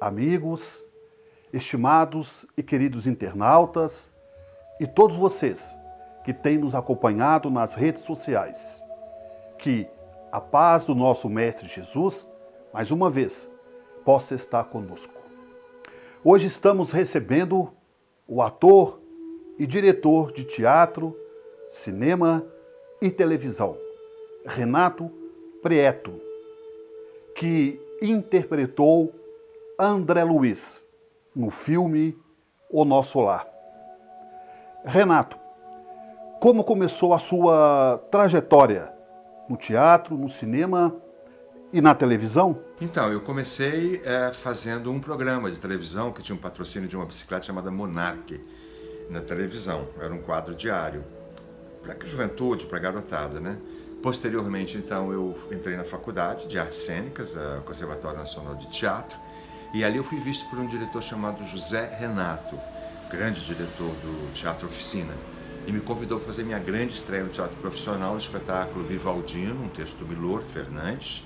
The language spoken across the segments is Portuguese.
amigos, estimados e queridos internautas e todos vocês que têm nos acompanhado nas redes sociais. Que a paz do nosso Mestre Jesus, mais uma vez, possa estar conosco. Hoje estamos recebendo o ator e diretor de teatro, cinema e televisão, Renato Prieto, que interpretou André Luiz no filme O Nosso Lar. Renato, como começou a sua trajetória no teatro, no cinema e na televisão? Então, eu comecei fazendo um programa de televisão que tinha um patrocínio de uma bicicleta chamada Monarch na televisão. Era um quadro diário para a juventude, para a garotada, né? Posteriormente, então, eu entrei na faculdade de artes cênicas, Conservatório Nacional de Teatro, e ali eu fui visto por um diretor chamado José Renato, grande diretor do Teatro Oficina, e me convidou para fazer minha grande estreia no teatro profissional, no espetáculo Vivaldino, um texto do Milor Fernandes,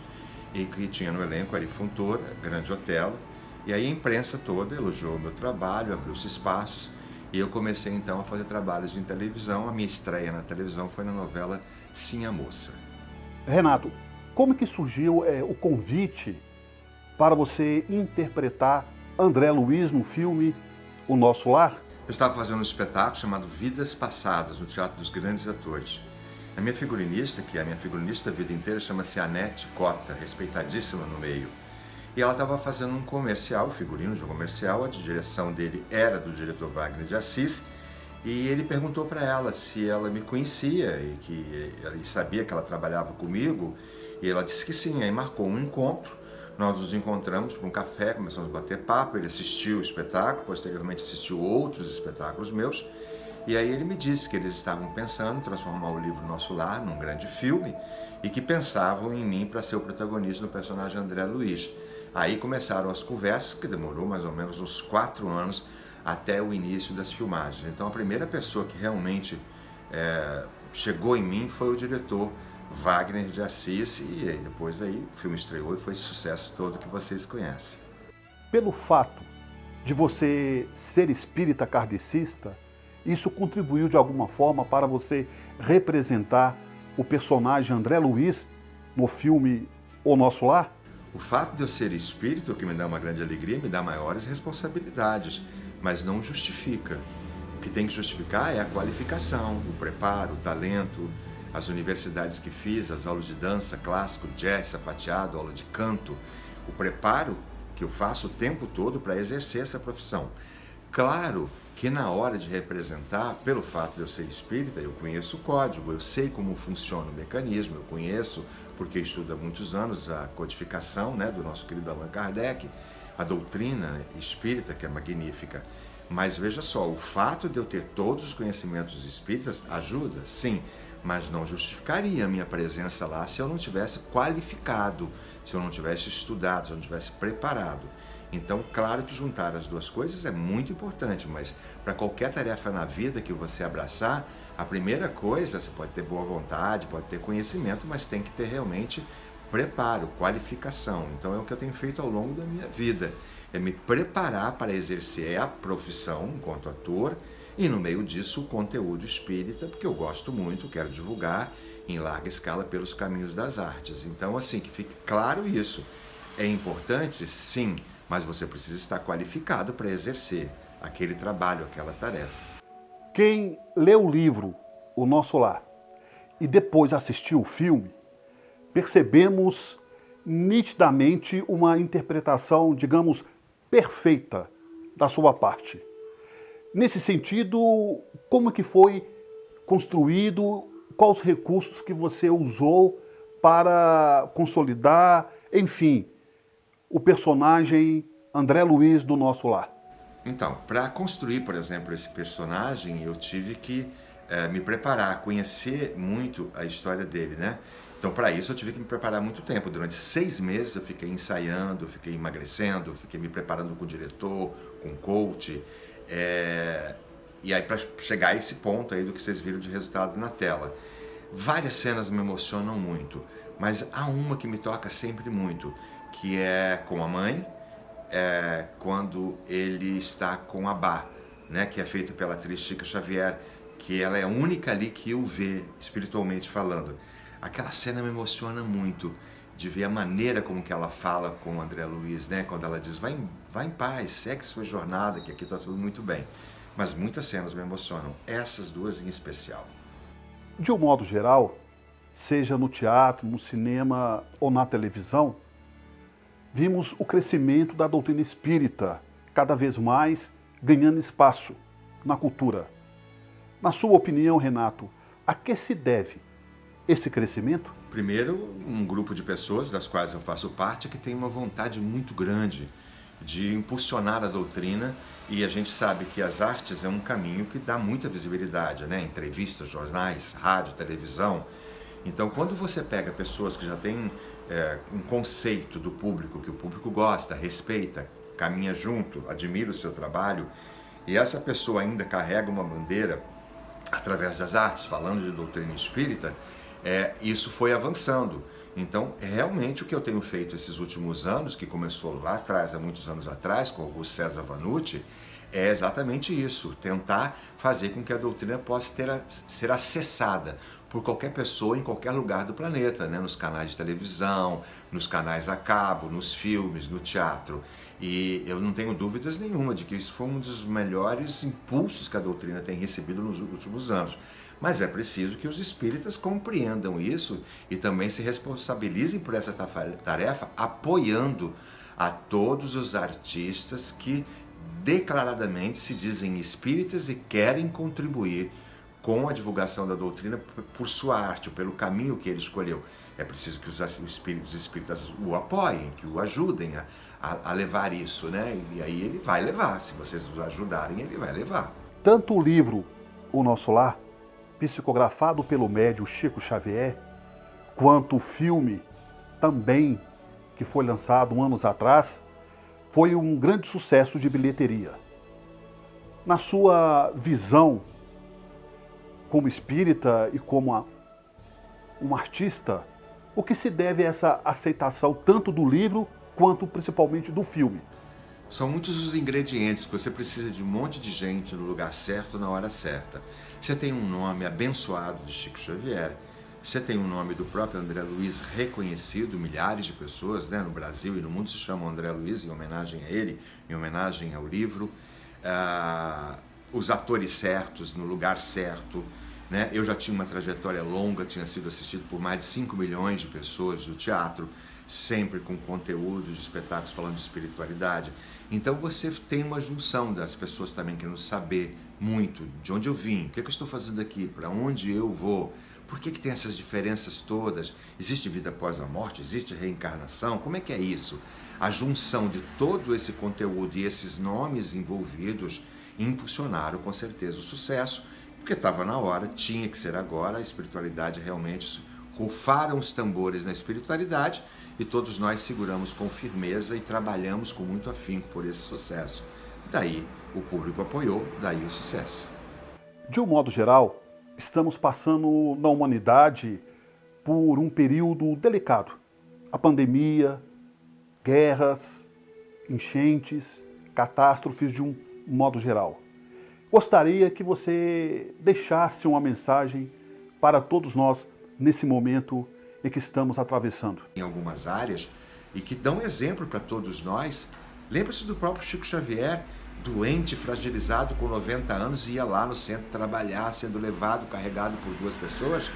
e que tinha no elenco Ari Fontoura, Grande Otelo, e aí a imprensa toda elogiou o meu trabalho, abriu-se espaços, e eu comecei então a fazer trabalhos em televisão. A minha estreia na televisão foi na novela Sim a Moça. Renato, como que surgiu o convite para você interpretar André Luiz no filme O Nosso Lar? Eu estava fazendo um espetáculo chamado Vidas Passadas, no Teatro dos Grandes Atores. A minha figurinista, que é a minha figurinista da vida inteira, chama-se Anete Cota, respeitadíssima no meio. E ela estava fazendo um comercial, figurino de um comercial, a direção dele era do diretor Wagner de Assis, e ele perguntou para ela se ela me conhecia e que ele sabia que ela trabalhava comigo, e ela disse que sim. Aí marcou um encontro, nós nos encontramos para um café, começamos a bater papo, ele assistiu o espetáculo, posteriormente assistiu outros espetáculos meus, e aí ele me disse que eles estavam pensando em transformar o livro Nosso Lar num grande filme e que pensavam em mim para ser o protagonista do personagem André Luiz. Aí começaram as conversas, que demorou mais ou menos uns 4 anos até o início das filmagens. Então a primeira pessoa que realmente chegou em mim foi o diretor Wagner de Assis, e aí, depois aí o filme estreou e foi esse sucesso todo que vocês conhecem. Pelo fato de você ser espírita kardecista, isso contribuiu de alguma forma para você representar o personagem André Luiz no filme O Nosso Lar? O fato de eu ser espírita, o que me dá uma grande alegria, me dá maiores responsabilidades, mas não justifica. O que tem que justificar é a qualificação, o preparo, o talento, as universidades que fiz, as aulas de dança, clássico, jazz, sapateado, aula de canto, o preparo que eu faço o tempo todo para exercer essa profissão. Claro que na hora de representar, pelo fato de eu ser espírita, eu conheço o código, eu sei como funciona o mecanismo, eu conheço, porque estudo há muitos anos a codificação, né, do nosso querido Allan Kardec, a doutrina espírita, que é magnífica. Mas veja só, o fato de eu ter todos os conhecimentos espíritas ajuda, sim, mas não justificaria a minha presença lá se eu não tivesse qualificado, se eu não tivesse estudado, se eu não tivesse preparado. Então, claro que juntar as duas coisas é muito importante, mas para qualquer tarefa na vida que você abraçar, a primeira coisa, você pode ter boa vontade, pode ter conhecimento, mas tem que ter realmente preparo, qualificação. Então é o que eu tenho feito ao longo da minha vida, é me preparar para exercer a profissão enquanto ator e no meio disso o conteúdo espírita, porque eu gosto muito, quero divulgar em larga escala pelos caminhos das artes. Então, assim, que fique claro isso. É importante? Sim, mas você precisa estar qualificado para exercer aquele trabalho, aquela tarefa. Quem lê o livro O Nosso Lar e depois assistiu o filme, percebemos nitidamente uma interpretação, digamos, perfeita da sua parte. Nesse sentido, como que foi construído, quais os recursos que você usou para consolidar, enfim, o personagem André Luiz do Nosso Lar? Então, para construir, por exemplo, esse personagem, eu tive que me preparar, conhecer muito a história dele, né? Então, para isso, eu tive que me preparar muito tempo. Durante 6 meses, eu fiquei ensaiando, fiquei emagrecendo, fiquei me preparando com o diretor, com o coach. E aí, para chegar a esse ponto aí do que vocês viram de resultado na tela. Várias cenas me emocionam muito, mas há uma que me toca sempre muito, que é com a mãe, quando ele está com Abá, né, que é feito pela atriz Chica Xavier, que ela é a única ali que o vê espiritualmente falando. Aquela cena me emociona muito, de ver a maneira como que ela fala com o André Luiz, né, quando ela diz, vai em paz, segue sua jornada, que aqui está tudo muito bem. Mas muitas cenas me emocionam, essas duas em especial. De um modo geral, seja no teatro, no cinema ou na televisão, vimos o crescimento da doutrina espírita, cada vez mais ganhando espaço na cultura. Na sua opinião, Renato, a que se deve esse crescimento? Primeiro, um grupo de pessoas, das quais eu faço parte, que tem uma vontade muito grande de impulsionar a doutrina, e a gente sabe que as artes é um caminho que dá muita visibilidade, né? Entrevistas, jornais, rádio, televisão. Então, quando você pega pessoas que já têm um conceito do público, que o público gosta, respeita, caminha junto, admira o seu trabalho, e essa pessoa ainda carrega uma bandeira através das artes, falando de doutrina espírita, isso foi avançando. Então, realmente o que eu tenho feito esses últimos anos, que começou lá atrás, há muitos anos atrás, com o Augusto César Vanucci, é exatamente isso, tentar fazer com que a doutrina possa ser acessada por qualquer pessoa em qualquer lugar do planeta, né? Nos canais de televisão, nos canais a cabo, nos filmes, no teatro. E eu não tenho dúvidas nenhuma de que isso foi um dos melhores impulsos que a doutrina tem recebido nos últimos anos. Mas é preciso que os espíritas compreendam isso e também se responsabilizem por essa tarefa, apoiando a todos os artistas que declaradamente se dizem espíritas e querem contribuir com a divulgação da doutrina por sua arte, pelo caminho que ele escolheu. É preciso que os espíritas o apoiem, que o ajudem a levar isso, né? E aí ele vai levar, se vocês o ajudarem, ele vai levar. Tanto o livro O Nosso Lar, psicografado pelo médium Chico Xavier, quanto o filme também, que foi lançado anos atrás, foi um grande sucesso de bilheteria. Na sua visão como espírita e como um artista, o que se deve a essa aceitação tanto do livro quanto principalmente do filme? São muitos os ingredientes que você precisa de um monte de gente no lugar certo, na hora certa. Você tem um nome abençoado de Chico Xavier, você tem um nome do próprio André Luiz reconhecido, milhares de pessoas, né, no Brasil e no mundo se chamam André Luiz em homenagem a ele, em homenagem ao livro. Os atores certos, no lugar certo, né? Eu já tinha uma trajetória longa, tinha sido assistido por mais de 5 milhões de pessoas do teatro, sempre com conteúdo de espetáculos falando de espiritualidade. Então você tem uma junção das pessoas também querendo saber muito de onde eu vim, o que eu estou fazendo aqui, para onde eu vou, por que tem essas diferenças todas, existe vida após a morte, existe reencarnação, como é que é isso? A junção de todo esse conteúdo e esses nomes envolvidos impulsionaram com certeza o sucesso, porque estava na hora, tinha que ser agora, a espiritualidade realmente rufaram os tambores na espiritualidade e todos nós seguramos com firmeza e trabalhamos com muito afinco por esse sucesso. Daí o público apoiou, daí o sucesso. De um modo geral, estamos passando na humanidade por um período delicado. A pandemia, guerras, enchentes, catástrofes de um modo geral. Gostaria que você deixasse uma mensagem para todos nós nesse momento em que estamos atravessando. Em algumas áreas, e que dão exemplo para todos nós. Lembra-se do próprio Chico Xavier, doente, fragilizado, com 90 anos, ia lá no centro trabalhar, sendo levado, carregado por 2 pessoas.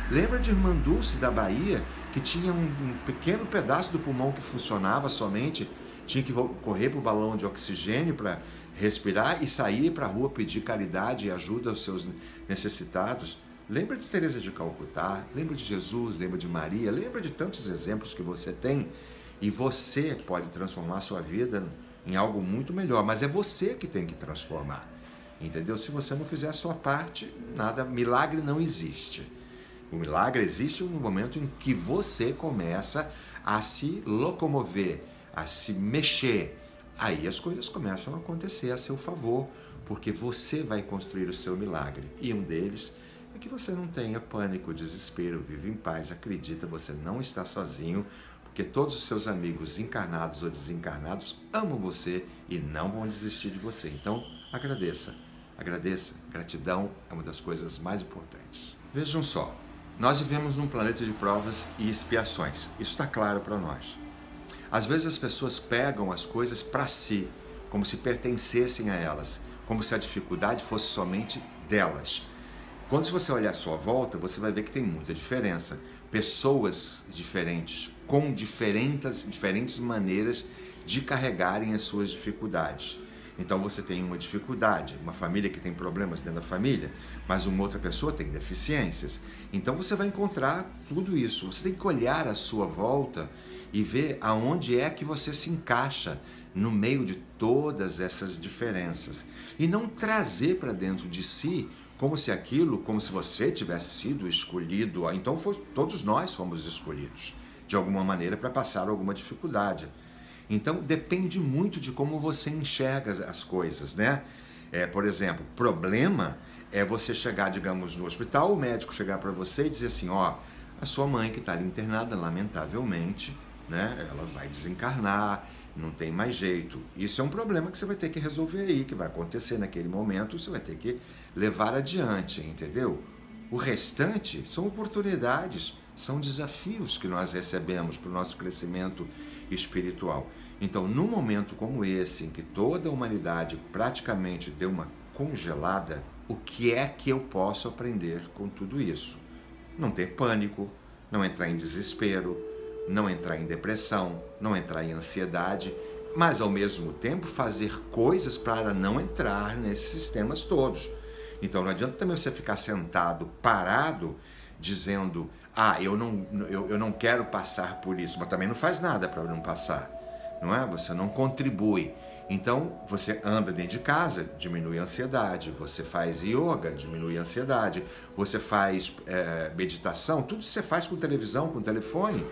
Lembra de Irmã Dulce, da Bahia, que tinha um pequeno pedaço do pulmão que funcionava somente, tinha que correr para o balão de oxigênio para respirar e sair para a rua pedir caridade e ajuda aos seus necessitados. Lembra de Teresa de Calcutá, lembra de Jesus, lembra de Maria, lembra de tantos exemplos que você tem, e você pode transformar a sua vida em algo muito melhor, mas é você que tem que transformar, entendeu? Se você não fizer a sua parte, nada, milagre não existe. O milagre existe no momento em que você começa a se locomover, a se mexer. Aí as coisas começam a acontecer a seu favor, porque você vai construir o seu milagre. E um deles é que você não tenha pânico, desespero, vive em paz, acredita, você não está sozinho, porque todos os seus amigos, encarnados ou desencarnados, amam você e não vão desistir de você. Então, agradeça. Agradeça. Gratidão é uma das coisas mais importantes. Vejam só, nós vivemos num planeta de provas e expiações. Isso está claro para nós. Às vezes as pessoas pegam as coisas para si, como se pertencessem a elas, como se a dificuldade fosse somente delas. Quando você olhar à sua volta, você vai ver que tem muita diferença. Pessoas diferentes, com diferentes maneiras de carregarem as suas dificuldades. Então você tem uma dificuldade, uma família que tem problemas dentro da família, mas uma outra pessoa tem deficiências. Então você vai encontrar tudo isso. Você tem que olhar à sua volta e ver aonde é que você se encaixa no meio de todas essas diferenças. E não trazer para dentro de si como se você tivesse sido escolhido. Então todos nós fomos escolhidos, de alguma maneira, para passar alguma dificuldade. Então depende muito de como você enxerga as coisas, né? Por exemplo, problema é você chegar, digamos, no hospital, o médico chegar para você e dizer assim, ó, a sua mãe que está ali internada, lamentavelmente, né? Ela vai desencarnar, não tem mais jeito. Isso é um problema que você vai ter que resolver aí, que vai acontecer naquele momento, você vai ter que levar adiante, entendeu? O restante são oportunidades, são desafios que nós recebemos para o nosso crescimento espiritual. Então, num momento como esse, em que toda a humanidade praticamente deu uma congelada, o que é que eu posso aprender com tudo isso? Não ter pânico, não entrar em desespero, não entrar em depressão, não entrar em ansiedade, mas ao mesmo tempo fazer coisas para não entrar nesses sistemas todos. Então não adianta também você ficar sentado, parado, dizendo, eu não quero passar por isso, mas também não faz nada para não passar, não é? Você não contribui. Então você anda dentro de casa, diminui a ansiedade, você faz yoga, diminui a ansiedade, você faz meditação, tudo você faz com televisão, com telefone,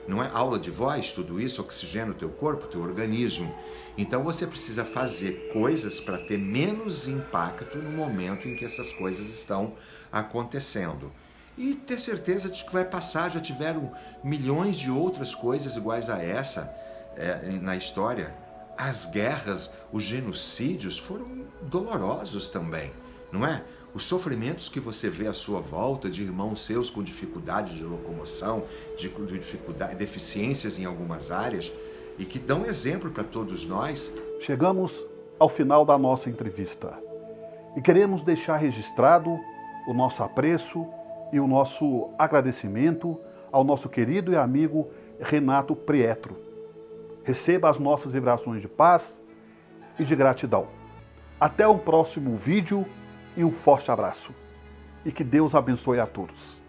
não é? Aula de voz, tudo isso oxigena o teu corpo, o teu organismo. Então você precisa fazer coisas para ter menos impacto no momento em que essas coisas estão acontecendo. E ter certeza de que vai passar. Já tiveram milhões de outras coisas iguais a essa na história. As guerras, os genocídios foram dolorosos também, não é? Os sofrimentos que você vê à sua volta de irmãos seus com dificuldade de locomoção, de deficiências em algumas áreas, e que dão exemplo para todos nós. Chegamos ao final da nossa entrevista e queremos deixar registrado o nosso apreço e o nosso agradecimento ao nosso querido e amigo Renato Prietro. Receba as nossas vibrações de paz e de gratidão. Até o próximo vídeo e um forte abraço. E que Deus abençoe a todos.